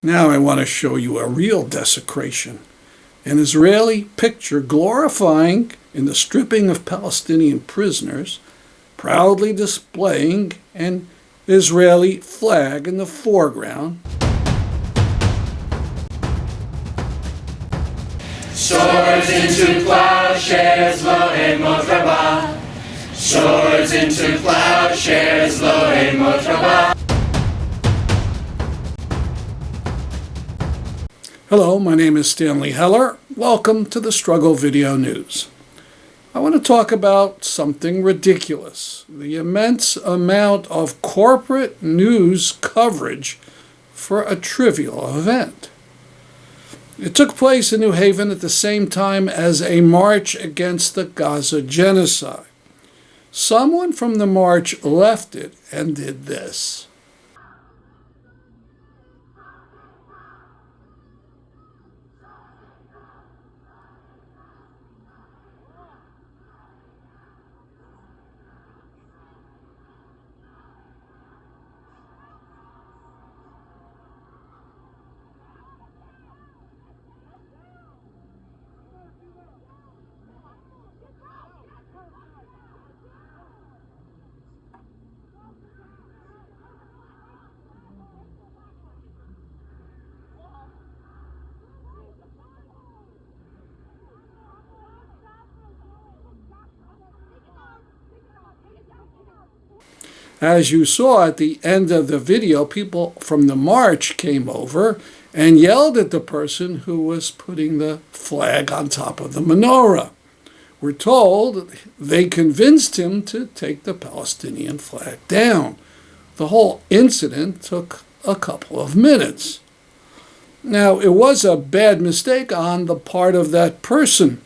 Now I want to show you a real desecration. An Israeli picture glorifying in the stripping of Palestinian prisoners, proudly displaying an Israeli flag in the foreground. Swords into plowshares, lo emot rabbah. Swords into plowshares, lo emot rabbah. Hello, my name is Stanley Heller. Welcome to the Struggle Video News. I want to talk about something ridiculous: the immense amount of corporate news coverage for a trivial event. It took place in New Haven at the same time as a march against the Gaza genocide. Someone from the march left it and did this. As you saw at the end of the video, people from the march came over and yelled at the person who was putting the flag on top of the menorah. We're told they convinced him to take the Palestinian flag down. The whole incident took a couple of minutes. Now, it was a bad mistake on the part of that person.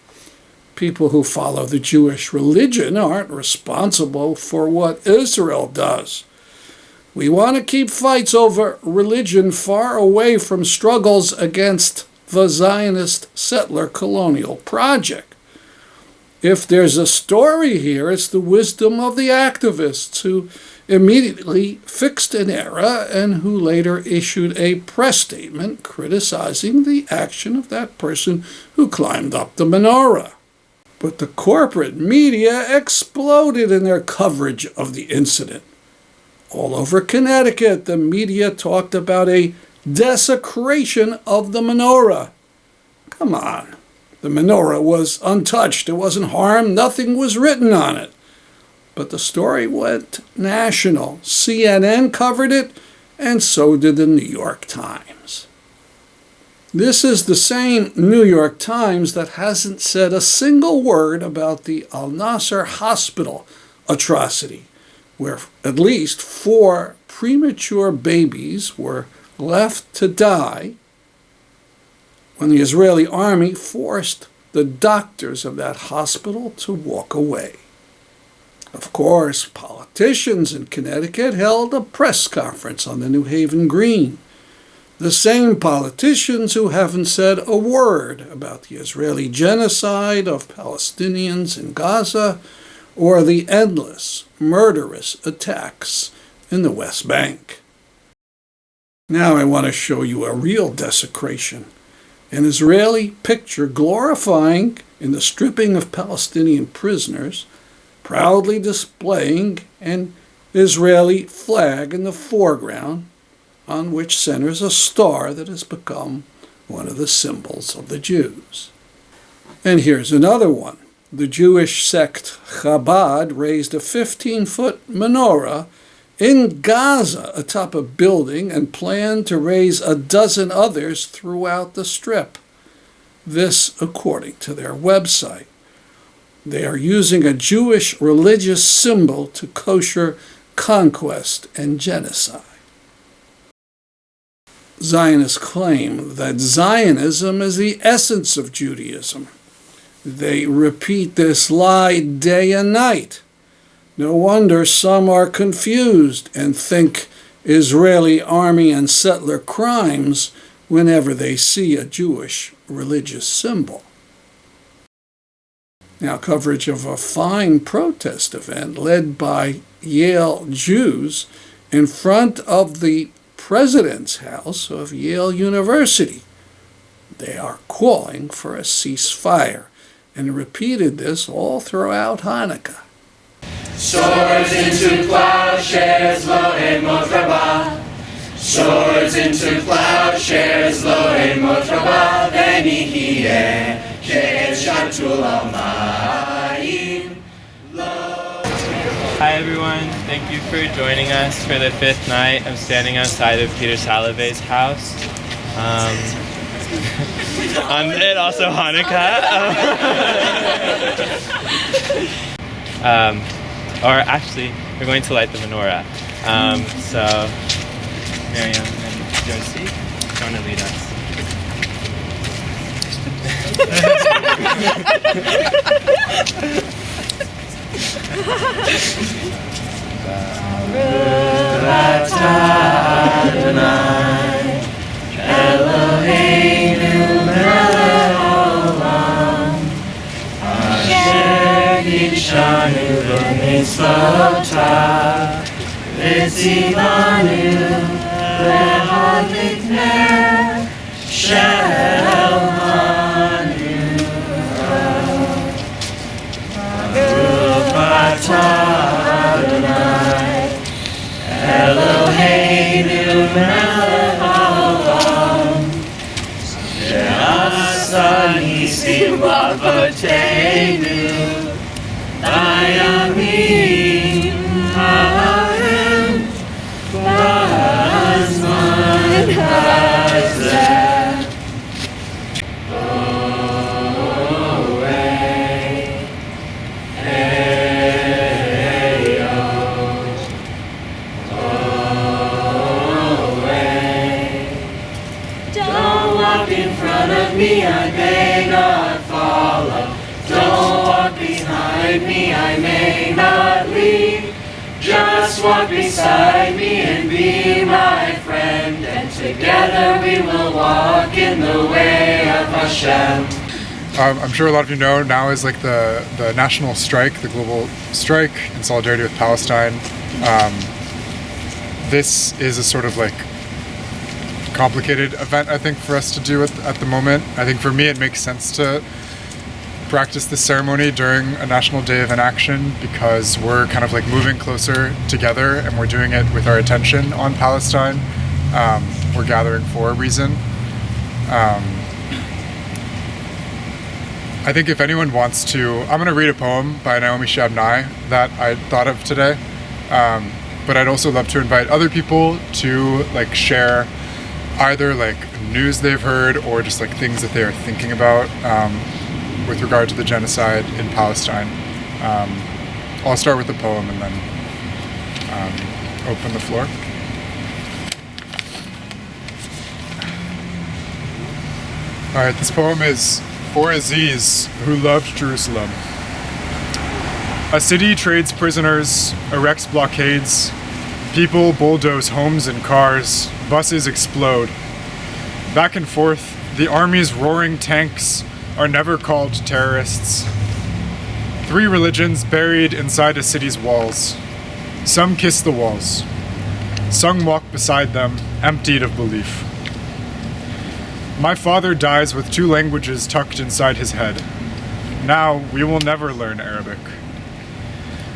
People who follow the Jewish religion aren't responsible for what Israel does. We want to keep fights over religion far away from struggles against the Zionist settler colonial project. If there's a story here, it's the wisdom of the activists who immediately fixed an error and who later issued a press statement criticizing the action of that person who climbed up the menorah. But the corporate media exploded in their coverage of the incident. All over Connecticut, the media talked about a desecration of the menorah. Come on. The menorah was untouched. It wasn't harmed. Nothing was written on it. But the story went national. CNN covered it, and so did the New York Times. This is the same New York Times that hasn't said a single word about the Al-Nasser hospital atrocity, where at least 4 premature babies were left to die when the Israeli army forced the doctors of that hospital to walk away. Of course, politicians in Connecticut held a press conference on the New Haven Green. The same politicians who haven't said a word about the Israeli genocide of Palestinians in Gaza or the endless, murderous attacks in the West Bank. Now I want to show you a real desecration. An Israeli picture glorifying in the stripping of Palestinian prisoners, proudly displaying an Israeli flag in the foreground, on which centers a star that has become one of the symbols of the Jews. And here's another one. The Jewish sect Chabad raised a 15-foot menorah in Gaza atop a building and planned to raise a dozen others throughout the strip. This according to their website. They are using a Jewish religious symbol to kosher conquest and genocide. Zionists claim that Zionism is the essence of Judaism. They repeat this lie day and night. No wonder some are confused and think Israeli army and settler crimes whenever they see a Jewish religious symbol. Now, coverage of a fine protest event led by Yale Jews in front of the president's house of Yale University. They are calling for a ceasefire and repeated this all throughout Hanukkah. Swords into plowshares, lo emot rabbah. Swords into plowshares, lo emot rabbah. V'nihiyeh she'ez shatul almayim, lo. Hi everyone, thank you for joining us for the 5th night. I'm standing outside of Peter Salovey's house. And also Hanukkah. Or actually, we're going to light the menorah. So Miriam and Josie are going to lead us. Walk beside me and be my friend, and together we will walk in the way of Hashem. I'm sure a lot of you know now is like the national strike, the global strike in solidarity with Palestine. This is a sort of like complicated event, I think, for us to do at the moment. I think for me it makes sense to practice this ceremony during a national day of inaction because we're kind of like moving closer together and we're doing it with our attention on Palestine. We're gathering for a reason. I think if anyone wants to, I'm going to read a poem by Naomi Shabnai that I thought of today. But I'd also love to invite other people to like share either like news they've heard or just like things that they are thinking about with regard to the genocide in Palestine. I'll start with the poem and then open the floor. All right, this poem is for Aziz, who loved Jerusalem. A city trades prisoners, erects blockades, people bulldoze homes and cars, buses explode. Back and forth, the army's roaring tanks are never called terrorists. 3 religions buried inside a city's walls. Some kiss the walls. Some walk beside them, emptied of belief. My father dies with 2 languages tucked inside his head. Now we will never learn Arabic.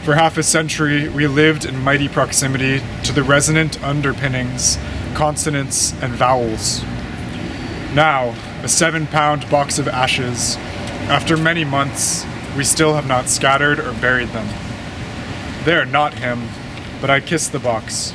For half a century, we lived in mighty proximity to the resonant underpinnings, consonants, and vowels. Now, a 7-pound box of ashes. After many months, we still have not scattered or buried them. They are not him, but I kiss the box.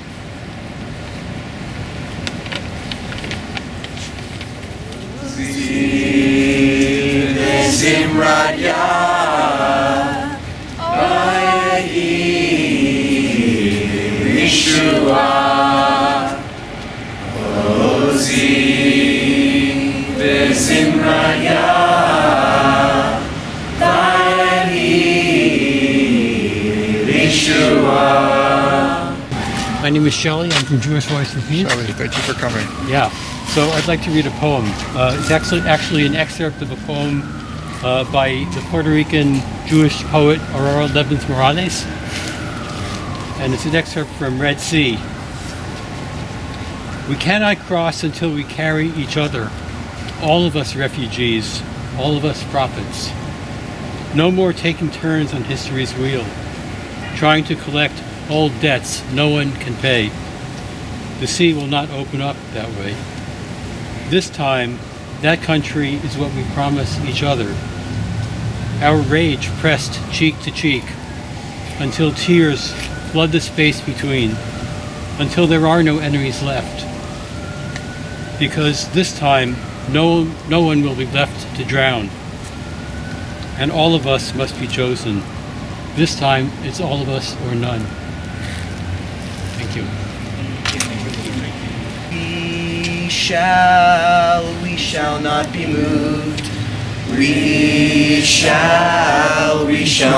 My name is Shelley. I'm from Jewish Voice for Peace. Shelley, thank you for coming. Yeah. So I'd like to read a poem. It's actually an excerpt of a poem by the Puerto Rican Jewish poet Aurora Levins Morales. And it's an excerpt from Red Sea. We cannot cross until we carry each other, all of us refugees, all of us prophets. No more taking turns on history's wheel, trying to collect old debts no one can pay. The sea will not open up that way. This time, that country is what we promise each other. Our rage pressed cheek to cheek, until tears flood the space between, until there are no enemies left. Because this time, no one will be left to drown. And all of us must be chosen. This time, it's all of us or none. Thank you. We shall not be moved. We shall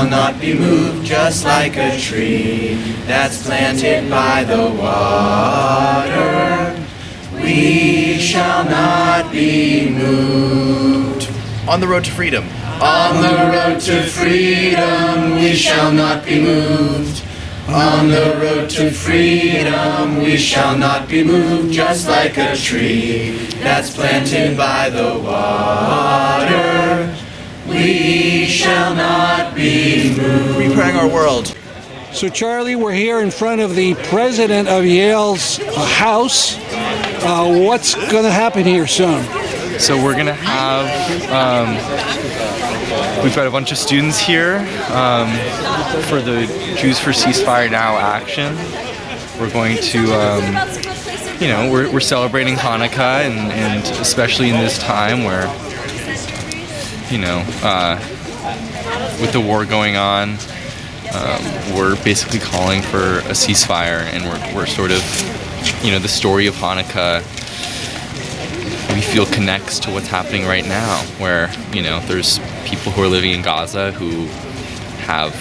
not be moved, just like a tree that's planted by the water. We shall not be moved. On the road to freedom. On the road to freedom, we shall not be moved. On the road to freedom, we shall not be moved, just like a tree that's planted by the water. We shall not be moved. Repairing our world. So, Charlie, we're here in front of the president of Yale's house. What's going to happen here soon? So we're going to have, we've got a bunch of students here for the Jews for Ceasefire Now action. We're going to, we're celebrating Hanukkah, and especially in this time where, with the war going on, we're basically calling for a ceasefire, and we're sort of, the story of Hanukkah, we feel connects to what's happening right now, where, there's people who are living in Gaza who have,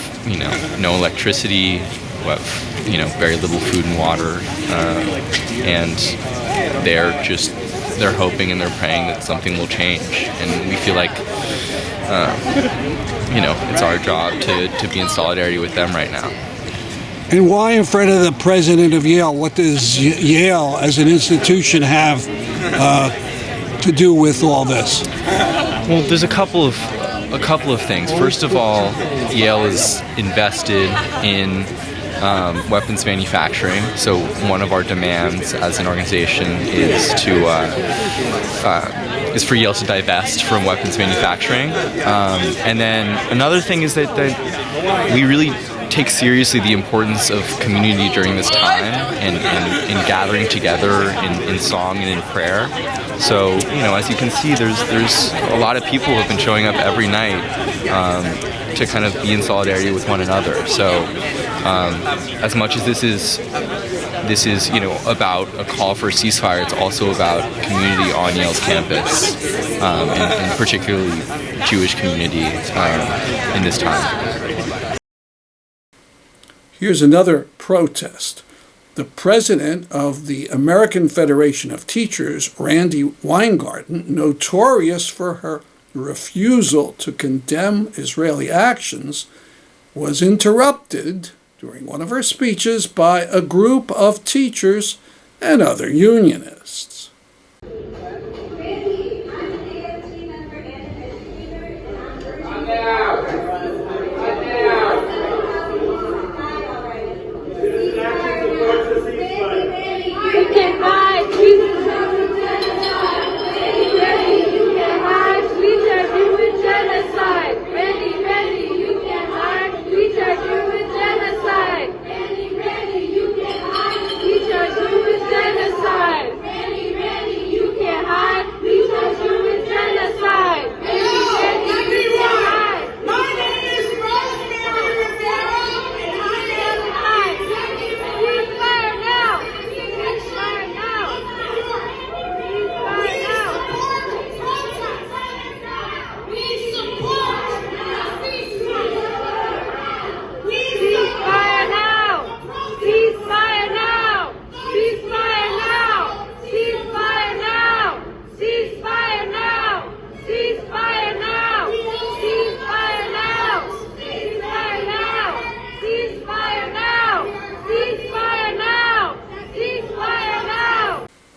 no electricity, very little food and water, and they're hoping and they're praying that something will change, and we feel like, it's our job to be in solidarity with them right now. And why in front of the president of Yale? What does Yale as an institution have to do with all this? Well, there's a couple of things. First of all, Yale is invested in weapons manufacturing. So one of our demands as an organization is for Yale to divest from weapons manufacturing. And then another thing is that we really take seriously the importance of community during this time and gathering together in song and in prayer. So, as you can see, there's a lot of people who have been showing up every night to kind of be in solidarity with one another. So, as much as this is about a call for a ceasefire, it's also about community on Yale's campus, and particularly Jewish community in this time. Here's another protest. The president of the American Federation of Teachers, Randi Weingarten, notorious for her refusal to condemn Israeli actions, was interrupted during one of her speeches by a group of teachers and other unionists.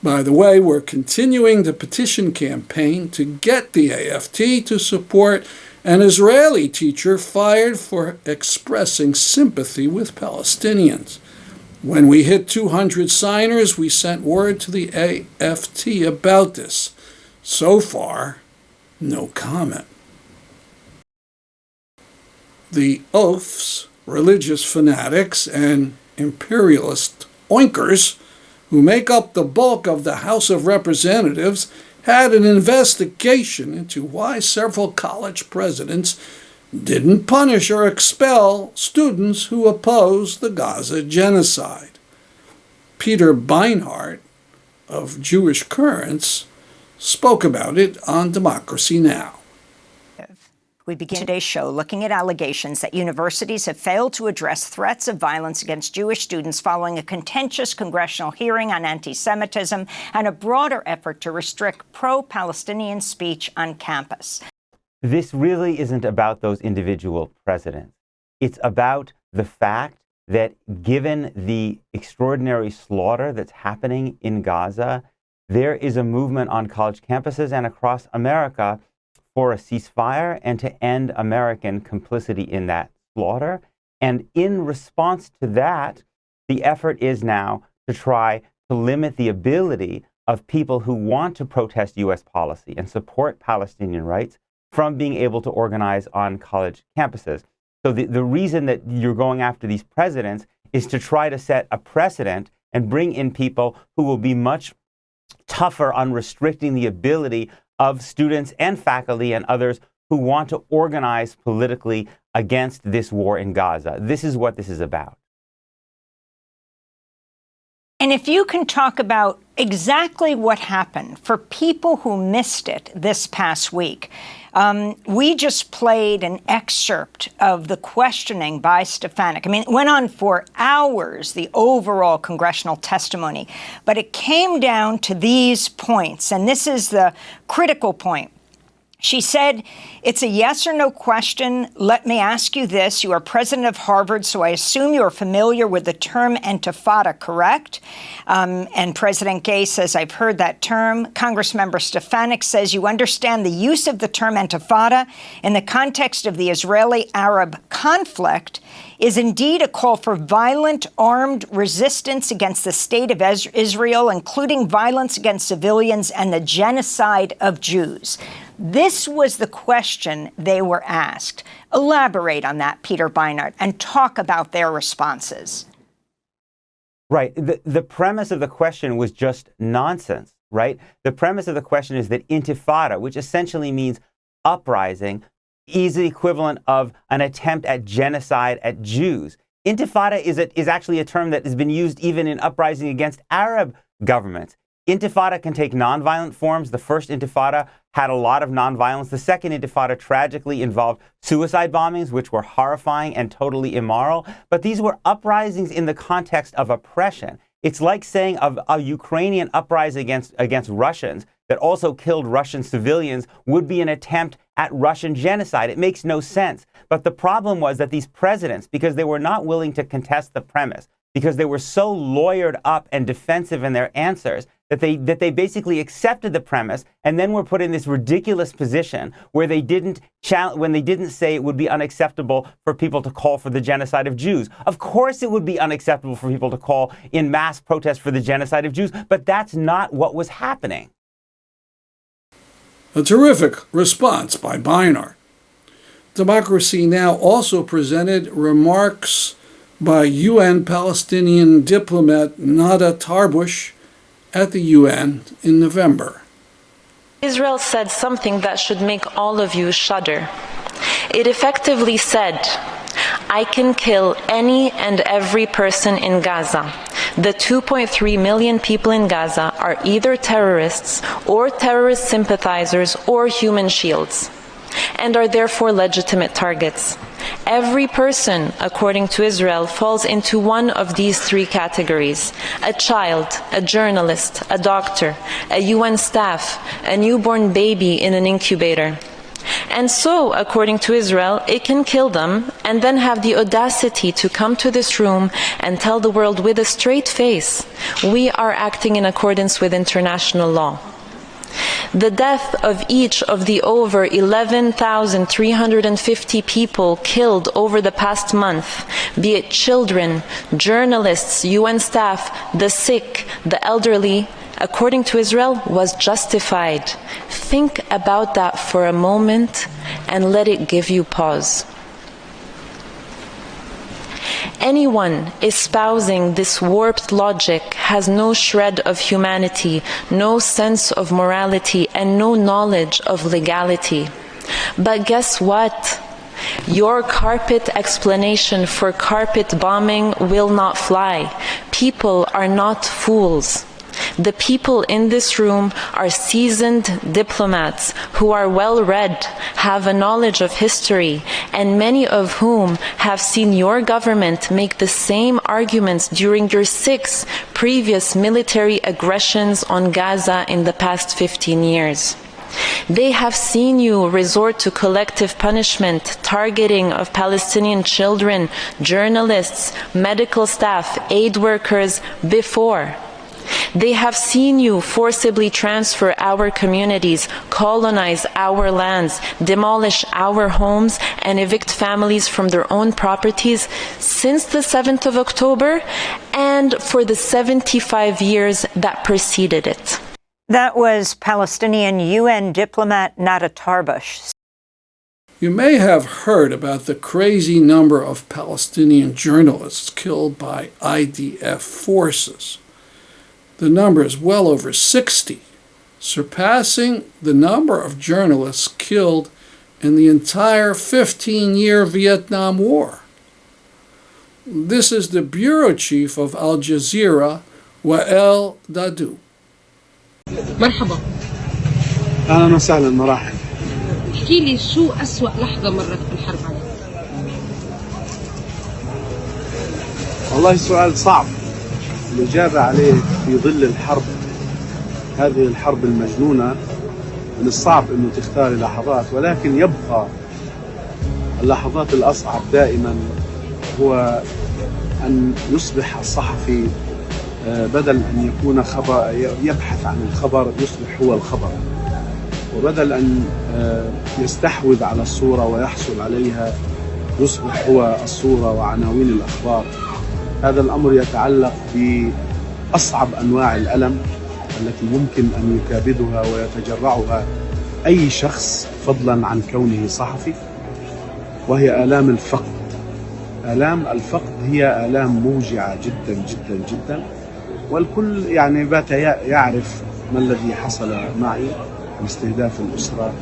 By the way, we're continuing the petition campaign to get the AFT to support an Israeli teacher fired for expressing sympathy with Palestinians. When we hit 200 signers, we sent word to the AFT about this. So far, no comment. The oafs, religious fanatics, and imperialist oinkers who make up the bulk of the House of Representatives had an investigation into why several college presidents didn't punish or expel students who oppose the Gaza genocide. Peter Beinart of Jewish Currents spoke about it on Democracy Now! We begin today's show looking at allegations that universities have failed to address threats of violence against Jewish students following a contentious congressional hearing on anti-Semitism and a broader effort to restrict pro-Palestinian speech on campus. This really isn't about those individual presidents. It's about the fact that given the extraordinary slaughter that's happening in Gaza, there is a movement on college campuses and across America for a ceasefire and to end American complicity in that slaughter. And in response to that, the effort is now to try to limit the ability of people who want to protest U.S. policy and support Palestinian rights from being able to organize on college campuses. So the reason that you're going after these presidents is to try to set a precedent and bring in people who will be much tougher on restricting the ability of students and faculty and others who want to organize politically against this war in Gaza. This is what this is about. And if you can talk about exactly what happened for people who missed it this past week. We just played an excerpt of the questioning by Stefanik. I mean, it went on for hours, the overall congressional testimony, but it came down to these points, and this is the critical point. She said, it's a yes or no question. Let me ask you this. You are president of Harvard, so I assume you are familiar with the term intifada, correct? And President Gay says, I've heard that term. Congressmember Stefanik says you understand the use of the term intifada in the context of the Israeli-Arab conflict is indeed a call for violent armed resistance against the state of Israel, including violence against civilians and the genocide of Jews. This was the question they were asked. Elaborate on that, Peter Beinart, and talk about their responses. Right. The premise of the question was just nonsense, right? The premise of the question is that intifada, which essentially means uprising, is the equivalent of an attempt at genocide at Jews. Intifada is actually a term that has been used even in uprising against Arab governments. Intifada can take nonviolent forms. The first intifada had a lot of nonviolence. The second intifada tragically involved suicide bombings, which were horrifying and totally immoral. But these were uprisings in the context of oppression. It's like saying of a Ukrainian uprising against Russians that also killed Russian civilians would be an attempt at Russian genocide. It makes no sense. But the problem was that these presidents, because they were not willing to contest the premise, because they were so lawyered up and defensive in their answers, that they basically accepted the premise and then were put in this ridiculous position where they didn't say it would be unacceptable for people to call for the genocide of Jews. Of course it would be unacceptable for people to call in mass protest for the genocide of Jews, but that's not what was happening. A terrific response by Beinart. Democracy Now! Also presented remarks by UN Palestinian diplomat Nada Tarbush at the UN in November. Israel said something that should make all of you shudder. It effectively said, I can kill any and every person in Gaza. The 2.3 million people in Gaza are either terrorists or terrorist sympathizers or human shields, and are therefore legitimate targets. Every person, according to Israel, falls into one of these three categories: a child, a journalist, a doctor, a UN staff, a newborn baby in an incubator. And so, according to Israel, it can kill them and then have the audacity to come to this room and tell the world with a straight face, we are acting in accordance with international law. The death of each of the over 11,350 people killed over the past month, be it children, journalists, UN staff, the sick, the elderly, according to Israel, was justified. Think about that for a moment and let it give you pause. Anyone espousing this warped logic has no shred of humanity, no sense of morality, and no knowledge of legality. But guess what? Your carpet explanation for carpet bombing will not fly. People are not fools. The people in this room are seasoned diplomats who are well-read, have a knowledge of history, and many of whom have seen your government make the same arguments during your 6 previous military aggressions on Gaza in the past 15 years. They have seen you resort to collective punishment, targeting of Palestinian children, journalists, medical staff, aid workers before. They have seen you forcibly transfer our communities, colonize our lands, demolish our homes, and evict families from their own properties since the 7th of October and for the 75 years that preceded it. That was Palestinian UN diplomat Nada Tarbush. You may have heard about the crazy number of Palestinian journalists killed by IDF forces. The number is well over 60, surpassing the number of journalists killed in the entire 15-year Vietnam War. This is the bureau chief of Al Jazeera, Wael Dadou. مرحبا. أهلا وسهلا مراحب. احكي لي شو أسوأ لحظة مرت بالحرب عليك؟ والله سؤال صعب. الإجابة عليه في ظل الحرب، هذه الحرب المجنونة، من الصعب أنه تختاري لحظات، ولكن يبقى اللحظات الأصعب دائما هو أن يصبح الصحفي بدل أن يكون يبحث عن الخبر يصبح هو الخبر، وبدل أن يستحوذ على الصورة ويحصل عليها يصبح هو الصورة وعناوين الأخبار. هذا الأمر يتعلق بأصعب أنواع الألم التي يمكن أن يكابدها ويتجرعها أي شخص فضلا عن كونه صحفي، وهي آلام الفقد. آلام الفقد هي آلام موجعة جدا جدا جدا، والكل يعني بات يعرف ما الذي حصل معي من استهداف الأسرة،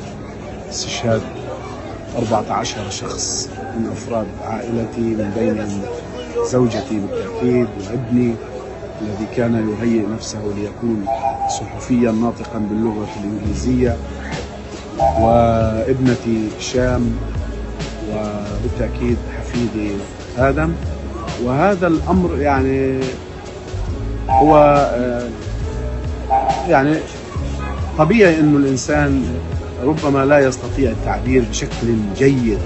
استشهاد 14 شخص من أفراد عائلتي، من بينهم زوجتي بالتأكيد وابني الذي كان يهيئ نفسه ليكون صحفيا ناطقا باللغة الإنجليزية، وابنتي شام، وبالتأكيد حفيدي آدم. وهذا الأمر يعني هو يعني طبيعي إنه الإنسان ربما لا يستطيع التعبير بشكل جيد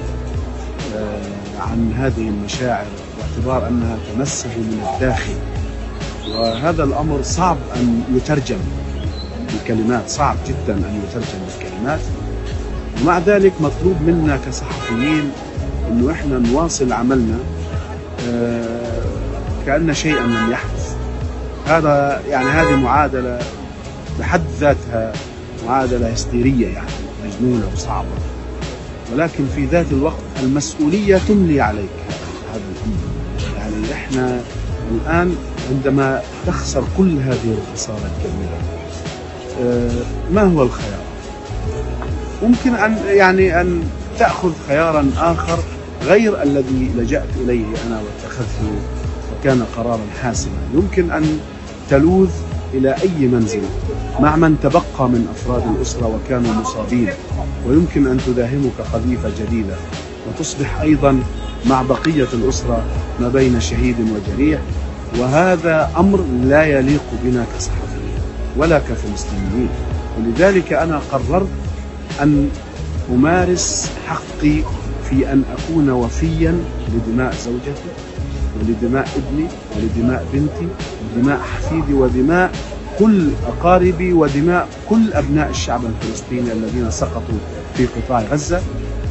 عن هذه المشاعر، باعتبار أنها تمسه من الداخل، وهذا الأمر صعب أن يترجم بالكلمات، صعب جدا أن يترجم بالكلمات. ومع ذلك مطلوب منا كصحفيين إنه إحنا نواصل عملنا كأن شيئا لم يحدث. هذا يعني هذه معادلة بحد ذاتها معادلة هستيرية، يعني مجنونة وصعبة، ولكن في ذات الوقت المسؤولية تملي عليك هذا الأمر. يعني إحنا الآن عندما تخسر كل هذه الخسارة الكبيرة، ما هو الخيار؟ ممكن أن تأخذ خيارا آخر غير الذي لجأت إليه أنا واتخذته وكان قرارا حاسما. يمكن أن تلوذ إلى أي منزل مع من تبقى من أفراد الأسرة وكانوا مصابين، ويمكن أن تداهمك قذيفة جديدة وتصبح أيضا مع بقية الأسرة ما بين شهيد وجريح، وهذا أمر لا يليق بنا كصحفيين ولا كفلسطينيين. ولذلك أنا قررت أن أمارس حقي في أن أكون وفيا لدماء زوجتي ولدماء ابني ولدماء بنتي ودماء حفيدي ودماء كل أقاربي ودماء كل أبناء الشعب الفلسطيني الذين سقطوا في قطاع غزة،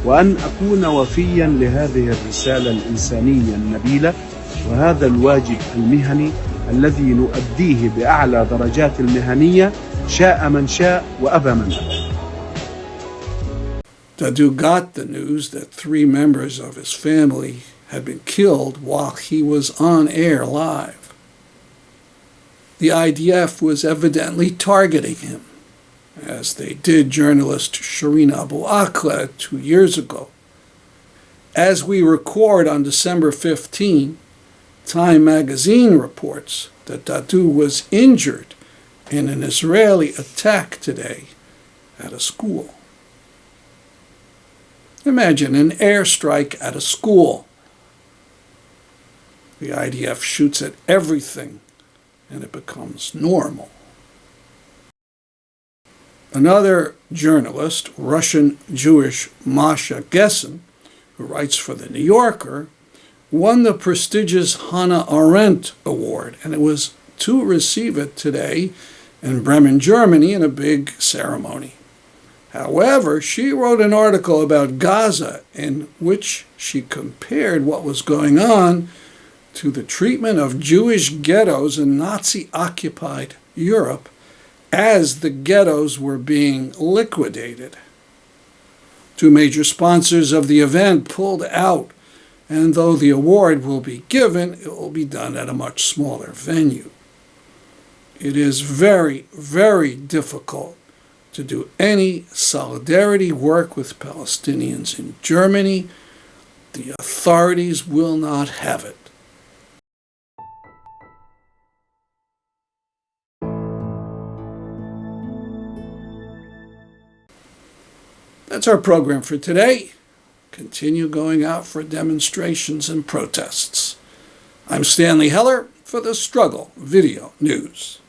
وأن أكون وفيا لهذه الرسالة الإنسانية النبيلة وهذا الواجب المهني الذي نؤديه بأعلى درجات المهنية شاء من شاء وأبى من أبى. Dadu got the news that 3 members of his family had been killed while he was on air live. The IDF was evidently targeting him, as they did journalist Shireen Abu Akleh 2 years ago. As we record on December 15, Time magazine reports that Dadu was injured in an Israeli attack today at a school. Imagine an airstrike at a school. The IDF shoots at everything, and it becomes normal. Another journalist, Russian Jewish Masha Gessen, who writes for The New Yorker, won the prestigious Hannah Arendt Award, and it was to receive it today in Bremen, Germany, in a big ceremony. However, she wrote an article about Gaza in which she compared what was going on to the treatment of Jewish ghettos in Nazi-occupied Europe as the ghettos were being liquidated. 2 major sponsors of the event pulled out, and though the award will be given, it will be done at a much smaller venue. It is very, very difficult to do any solidarity work with Palestinians in Germany. The authorities will not have it. That's our program for today. Continue going out for demonstrations and protests. I'm Stanley Heller for the Struggle Video News.